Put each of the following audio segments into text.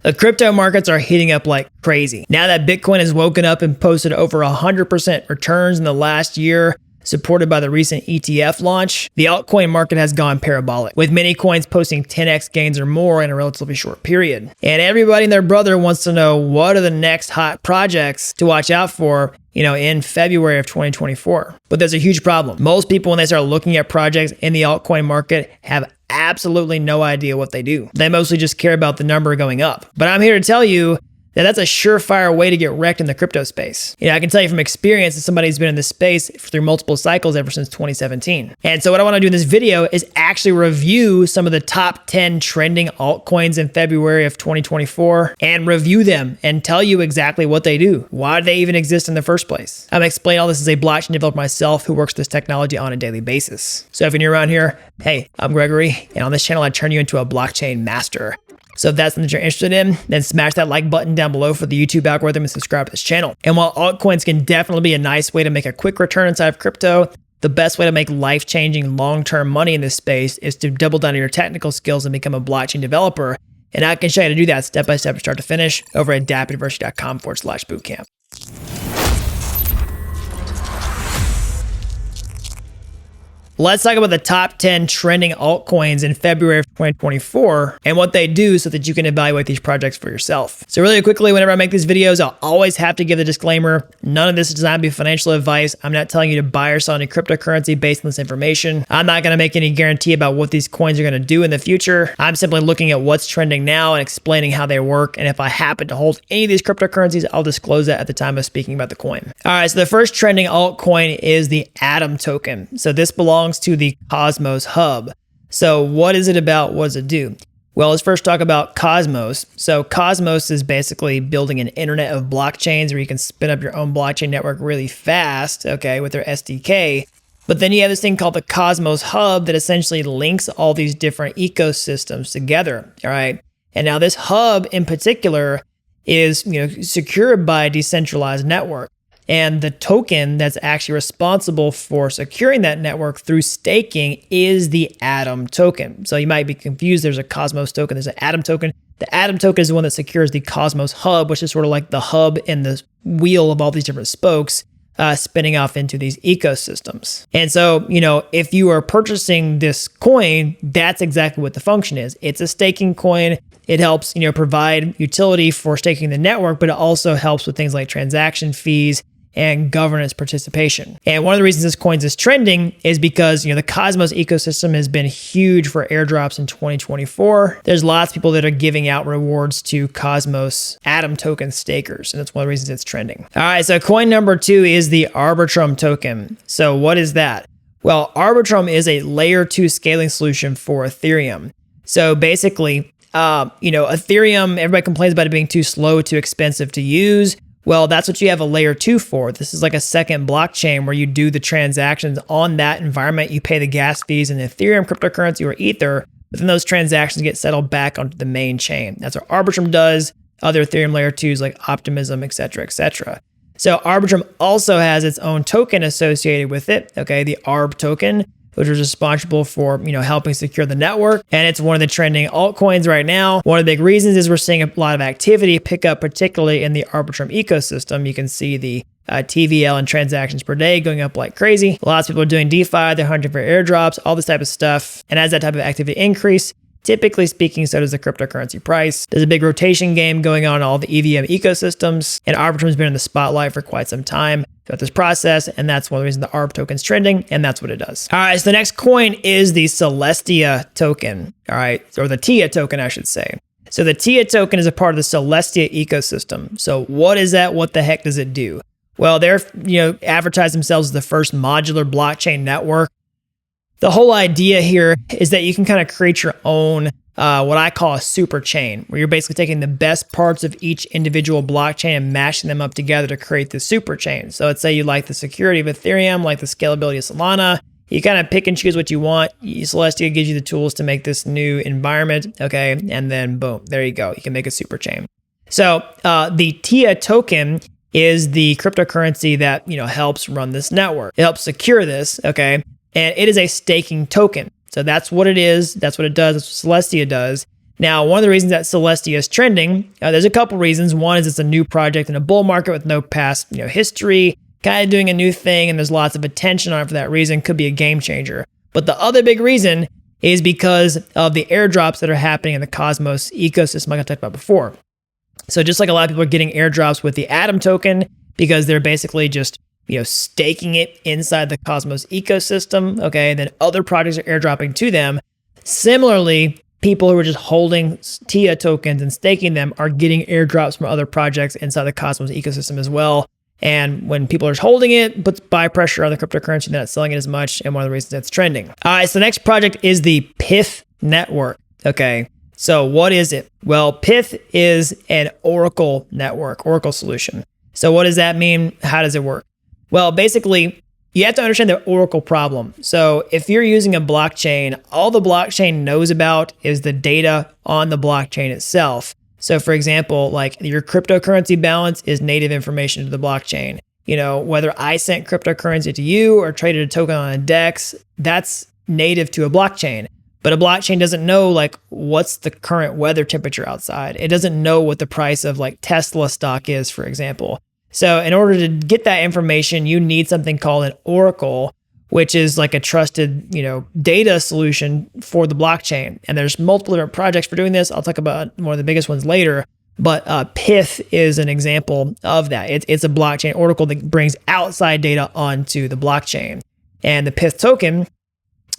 The crypto markets are heating up like crazy. Now that Bitcoin has woken up and posted over 100% returns in the last year, supported by the recent ETF launch, the altcoin market has gone parabolic, with many coins posting 10x gains or more in a relatively short period. And everybody and their brother wants to know what are the next hot projects to watch out for, in February of 2024. But there's a huge problem. Most people, when they start looking at projects in the altcoin market, have absolutely no idea what they do. They mostly just care about the number going up. But I'm here to tell you that that's a surefire way to get wrecked in the crypto space. I can tell you from experience that somebody who's been in this space through multiple cycles ever since 2017. And so what I want to do in this video is actually review some of the top 10 trending altcoins in February of 2024 and review them and tell you exactly what they do. Why do they even exist in the first place? I'm going to explain all this as a blockchain developer myself who works with this technology on a daily basis. So if you're new around here, hey, I'm Gregory, and on this channel, I turn you into a blockchain master. So if that's something you're interested in, then smash that like button down below for the YouTube algorithm and subscribe to this channel. And while altcoins can definitely be a nice way to make a quick return inside of crypto, the best way to make life-changing long-term money in this space is to double down on your technical skills and become a blockchain developer. And I can show you how to do that step-by-step from start to finish over at dappuniversity.com/bootcamp. Let's talk about the top 10 trending altcoins in February of 2024 and what they do so that you can evaluate these projects for yourself. So really quickly, whenever I make these videos, I'll always have to give the disclaimer. None of this is designed to be financial advice. I'm not telling you to buy or sell any cryptocurrency based on this information. I'm not going to make any guarantee about what these coins are going to do in the future. I'm simply looking at what's trending now and explaining how they work. And if I happen to hold any of these cryptocurrencies, I'll disclose that at the time of speaking about the coin. All right, so the first trending altcoin is the Atom token. So this belongs to the Cosmos Hub. So what is it about? What does it do? Well, let's first talk about Cosmos. So Cosmos is basically building an internet of blockchains where you can spin up your own blockchain network really fast, okay, with their SDK. But then you have this thing called the Cosmos Hub that essentially links all these different ecosystems together, all right? And now this hub in particular is, secured by a decentralized network. And the token that's actually responsible for securing that network through staking is the Atom token. So you might be confused. There's a Cosmos token. There's an Atom token. The Atom token is the one that secures the Cosmos Hub, which is sort of like the hub in the wheel of all these different spokes spinning off into these ecosystems. And so, if you are purchasing this coin, that's exactly what the function is. It's a staking coin. It helps, provide utility for staking the network, but it also helps with things like transaction fees and governance participation. And one of the reasons this coin is trending is because, the Cosmos ecosystem has been huge for airdrops in 2024. There's lots of people that are giving out rewards to Cosmos Atom token stakers, and that's one of the reasons it's trending. All right, so coin number 2 is the Arbitrum token. So what is that? Well, Arbitrum is a layer 2 scaling solution for Ethereum. So basically, Ethereum, everybody complains about it being too slow, too expensive to use. Well, that's what you have a layer 2 for. This is like a second blockchain where you do the transactions on that environment. You pay the gas fees in Ethereum, cryptocurrency, or Ether, but then those transactions get settled back onto the main chain. That's what Arbitrum does. Other Ethereum layer 2s like Optimism, et cetera, et cetera. So Arbitrum also has its own token associated with it, okay, the ARB token, which is responsible for, helping secure the network. And it's one of the trending altcoins right now. One of the big reasons is we're seeing a lot of activity pick up, particularly in the Arbitrum ecosystem. You can see the TVL and transactions per day going up like crazy. Lots of people are doing DeFi, they're hunting for airdrops, all this type of stuff. And as that type of activity increase, typically speaking, so does the cryptocurrency price. There's a big rotation game going on in all the EVM ecosystems, and Arbitrum's been in the spotlight for quite some time throughout this process, and that's one of the reasons the ARB token's trending, and that's what it does. All right, so the next coin is the Celestia token, all right, or the TIA token, I should say. So the TIA token is a part of the Celestia ecosystem. So what is that? What the heck does it do? Well, they're, advertise themselves as the first modular blockchain network. The whole idea here is that you can kind of create your own, what I call a super chain, where you're basically taking the best parts of each individual blockchain and mashing them up together to create the super chain. So let's say you like the security of Ethereum, like the scalability of Solana. You kind of pick and choose what you want. Celestia gives you the tools to make this new environment, okay? And then boom, there you go. You can make a super chain. So the TIA token is the cryptocurrency that, helps run this network. It helps secure this, okay? And it is a staking token. So that's what it is. That's what it does. That's what Celestia does. Now, one of the reasons that Celestia is trending, there's a couple reasons. One is it's a new project in a bull market with no past history, kind of doing a new thing, and there's lots of attention on it for that reason. Could be a game changer. But the other big reason is because of the airdrops that are happening in the Cosmos ecosystem, like I talked about before. So just like a lot of people are getting airdrops with the Atom token because they're basically just staking it inside the Cosmos ecosystem, okay? And then other projects are airdropping to them. Similarly, people who are just holding TIA tokens and staking them are getting airdrops from other projects inside the Cosmos ecosystem as well. And when people are just holding it, puts buy pressure on the cryptocurrency, they're not selling it as much, and one of the reasons that's trending. All right, so the next project is the Pyth network, okay? So what is it? Well, Pyth is an Oracle network, Oracle solution. So what does that mean? How does it work? Well, basically, you have to understand the Oracle problem. So if you're using a blockchain, all the blockchain knows about is the data on the blockchain itself. So for example, like your cryptocurrency balance is native information to the blockchain. Whether I sent cryptocurrency to you or traded a token on a DEX, that's native to a blockchain. But a blockchain doesn't know like what's the current weather temperature outside. It doesn't know what the price of like Tesla stock is, for example. So in order to get that information, you need something called an oracle, which is like a trusted, data solution for the blockchain. And there's multiple different projects for doing this. I'll talk about one of the biggest ones later. But Pyth is an example of that. It's a blockchain oracle that brings outside data onto the blockchain. And the Pyth token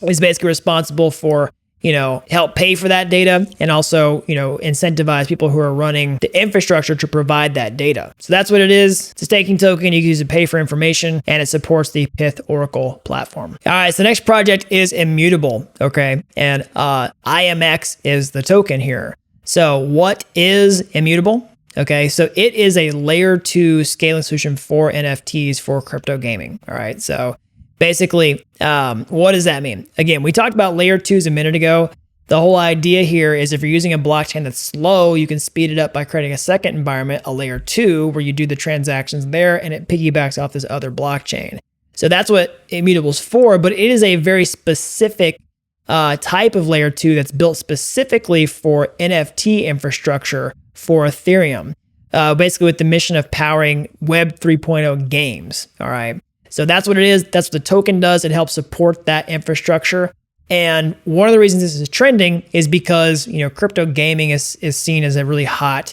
is basically responsible for help pay for that data and also, incentivize people who are running the infrastructure to provide that data. So that's what it is. It's a staking token. You can use it to pay for information, and it supports the Pyth Oracle platform. All right, so the next project is Immutable, okay? And IMX is the token here. So what is Immutable? Okay, so it is a layer 2 scaling solution for NFTs for crypto gaming. All right, so basically, what does that mean? Again, we talked about layer 2s a minute ago. The whole idea here is if you're using a blockchain that's slow, you can speed it up by creating a second environment, a layer 2, where you do the transactions there and it piggybacks off this other blockchain. So that's what Immutable is for, but it is a very specific type of layer 2 that's built specifically for NFT infrastructure for Ethereum, basically with the mission of powering Web 3.0 games, all right? So that's what it is. That's what the token does. It helps support that infrastructure. And one of the reasons this is trending is because, crypto gaming is seen as a really hot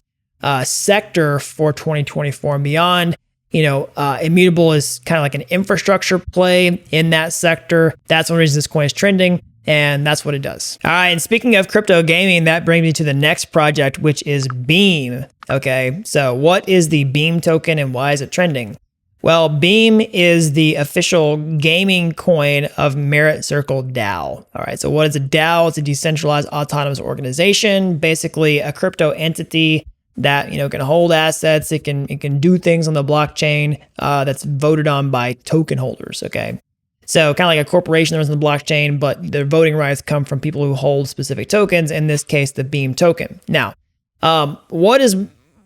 sector for 2024 and beyond. Immutable is kind of like an infrastructure play in that sector. That's one reason this coin is trending. And that's what it does. All right. And speaking of crypto gaming, that brings me to the next project, which is Beam. Okay. So what is the Beam token and why is it trending? Well, Beam is the official gaming coin of Merit Circle DAO. All right, so what is a DAO? It's a decentralized autonomous organization, basically a crypto entity that can hold assets. It can do things on the blockchain that's voted on by token holders. Okay, so kind of like a corporation that runs on the blockchain, but their voting rights come from people who hold specific tokens. In this case, the Beam token. Now,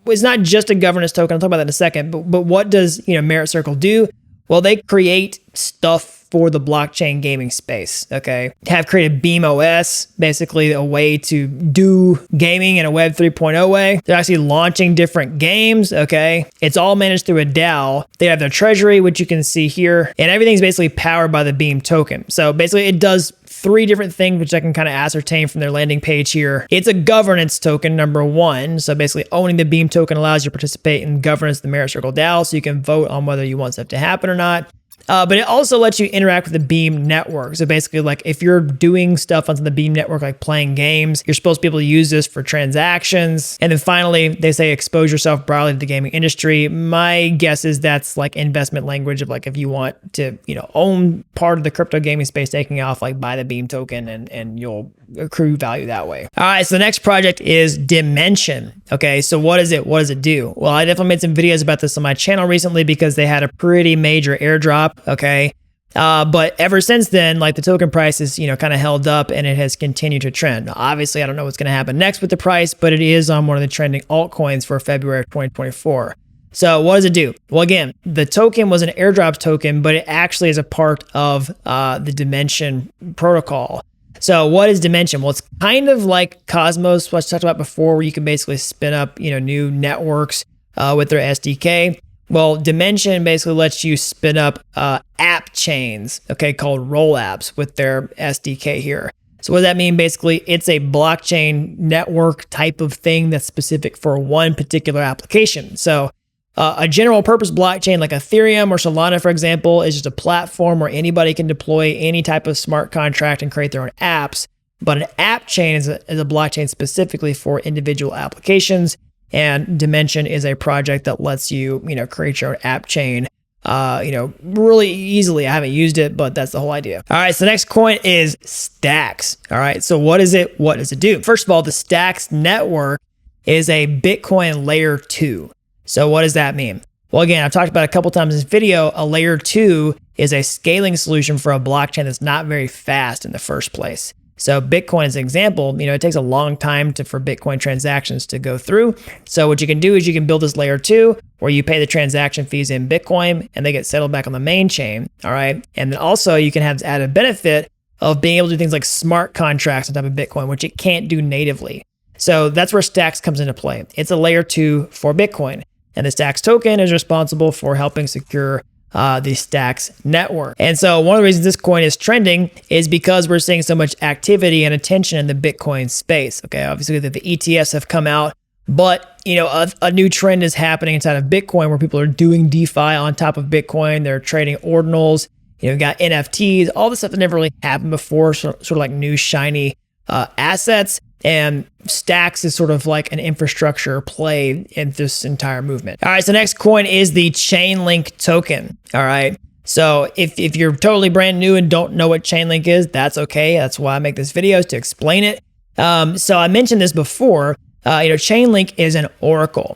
it's not just a governance token. I'll talk about that in a second. But what does Merit Circle do? Well, they create stuff for the blockchain gaming space. Okay, have created Beam OS, basically a way to do gaming in a Web 3.0 way. They're actually launching different games. Okay, it's all managed through a DAO. They have their treasury, which you can see here, and everything's basically powered by the Beam token. So basically, it does 3 different things, which I can kind of ascertain from their landing page here. It's a governance token, number 1. So basically owning the Beam token allows you to participate in governance of the Merit Circle DAO, so you can vote on whether you want stuff to happen or not. But it also lets you interact with the Beam network. So basically, like if you're doing stuff on the Beam network, like playing games, you're supposed to be able to use this for transactions. And then finally, they say expose yourself broadly to the gaming industry. My guess is that's like investment language of like if you want to, own part of the crypto gaming space taking off, like buy the Beam token and you'll accrue value that way. All right, so the next project is Dymension. Okay, so what is it? What does it do? Well, I definitely made some videos about this on my channel recently because they had a pretty major airdrop. Okay, but ever since then, like the token price is, kind of held up and it has continued to trend. Now, obviously, I don't know what's going to happen next with the price, but it is on one of the trending altcoins for February of 2024. So what does it do? Well, again, the token was an airdrop token, but it actually is a part of the Dymension protocol. So what is Dymension? Well, it's kind of like Cosmos, what I talked about before, where you can basically spin up, new networks with their SDK. Well, Dymension basically lets you spin up app chains, okay, called roll apps with their SDK here. So what does that mean? Basically, it's a blockchain network type of thing that's specific for one particular application. So a general purpose blockchain like Ethereum or Solana, for example, is just a platform where anybody can deploy any type of smart contract and create their own apps. But an app chain is a blockchain specifically for individual applications. And Dymension is a project that lets you, create your own app chain, really easily. I haven't used it, but that's the whole idea. All right. So the next coin is Stacks. All right. So what is it? What does it do? First of all, the Stacks network is a Bitcoin layer 2. So what does that mean? Well, again, I've talked about it a couple times in this video. A layer 2 is a scaling solution for a blockchain that's not very fast in the first place. So Bitcoin as an example, it takes a long time for Bitcoin transactions to go through. So what you can do is you can build this layer 2 where you pay the transaction fees in Bitcoin and they get settled back on the main chain. All right. And then also you can have this added benefit of being able to do things like smart contracts on top of Bitcoin, which it can't do natively. So that's where Stacks comes into play. It's a layer 2 for Bitcoin. And the Stacks token is responsible for helping secure the Stacks network. And so one of the reasons this coin is trending is because we're seeing so much activity and attention in the Bitcoin space. Okay, obviously the ETFs have come out, but a new trend is happening inside of Bitcoin where people are doing DeFi on top of Bitcoin. They're trading ordinals. We've got NFTs, all this stuff that never really happened before, sort of like new shiny assets. And Stacks is sort of like an infrastructure play in this entire movement. All right, so next coin is the Chainlink token. All right, so if you're totally brand new and don't know what Chainlink is, that's okay. That's why I make this video, is to explain it. So I mentioned this before. Chainlink is an oracle.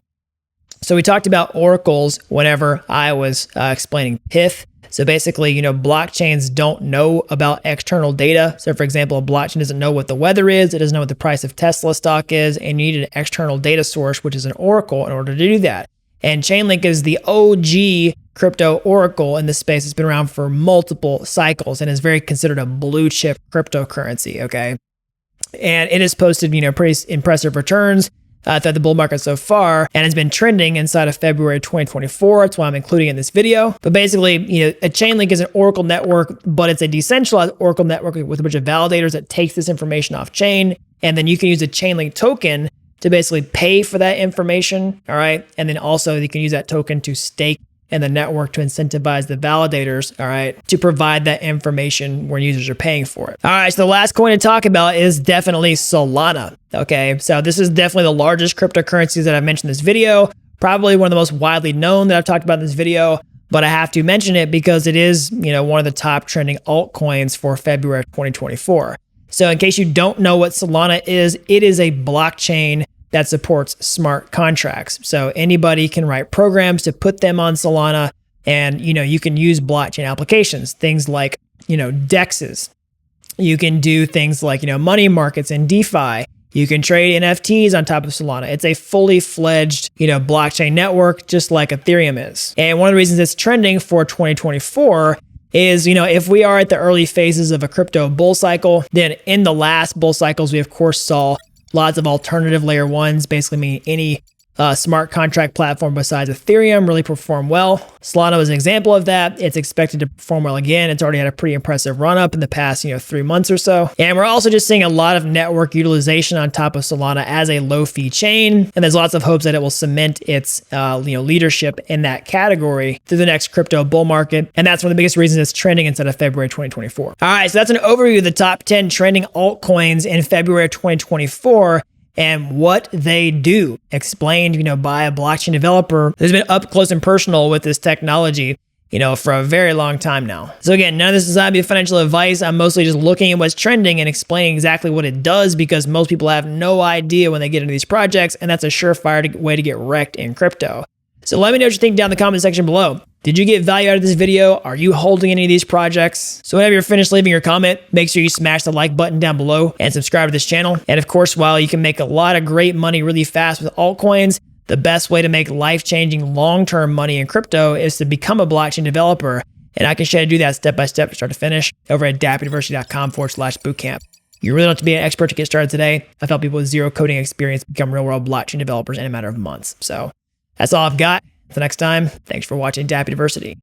So we talked about oracles whenever I was explaining Pyth. So basically, blockchains don't know about external data. So for example, a blockchain doesn't know what the weather is. It doesn't know what the price of Tesla stock is. And you need an external data source, which is an oracle, in order to do that. And Chainlink is the OG crypto oracle in this space. It's been around for multiple cycles and is very considered a blue chip cryptocurrency, okay? And it has posted, pretty impressive returns throughout the bull market so far, and has been trending inside of February 2024. That's why I'm including it in this video. But basically, a Chainlink is an Oracle network, but it's a decentralized Oracle network with a bunch of validators that takes this information off chain. And then you can use a Chainlink token to basically pay for that information. All right. And then also you can use that token to stake in the network to incentivize the validators, all right, to provide that information when users are paying for it. All right, so the last coin to talk about is definitely Solana, okay? So this is definitely the largest cryptocurrencies that I've mentioned in this video, probably one of the most widely known that I've talked about in this video, but I have to mention it because it is, one of the top trending altcoins for February of 2024. So in case you don't know what Solana is, it is a blockchain that supports smart contracts. So anybody can write programs to put them on Solana, and you can use blockchain applications, things like DEXs. You can do things like money markets and DeFi. You can trade NFTs on top of Solana. It's a fully fledged blockchain network, just like Ethereum is. And one of the reasons it's trending for 2024 is, if we are at the early phases of a crypto bull cycle, then in the last bull cycles, we of course saw lots of alternative layer ones, basically meaning any smart contract platform besides Ethereum really perform well. Solana was an example of that. It's expected to perform well again. It's already had a pretty impressive run up in the past, 3 months or so. And we're also just seeing a lot of network utilization on top of Solana as a low fee chain. And there's lots of hopes that it will cement its leadership in that category through the next crypto bull market. And that's one of the biggest reasons it's trending inside of February 2024. All right, so that's an overview of the top 10 trending altcoins in February 2024. And what they do, explained, by a blockchain developer who's been up close and personal with this technology, for a very long time now. So again, none of this is designed to be financial advice. I'm mostly just looking at what's trending and explaining exactly what it does, because most people have no idea when they get into these projects, and that's a surefire way to get wrecked in crypto. So let me know what you think down in the comment section below. Did you get value out of this video? Are you holding any of these projects? So whenever you're finished leaving your comment, make sure you smash the like button down below and subscribe to this channel. And of course, while you can make a lot of great money really fast with altcoins, the best way to make life-changing long-term money in crypto is to become a blockchain developer. And I can show you how to do that step by step from start to finish over at dappuniversity.com/bootcamp. You really don't have to be an expert to get started today. I've helped people with zero coding experience become real world blockchain developers in a matter of months. So that's all I've got. Until next time, thanks for watching Dappy Diversity.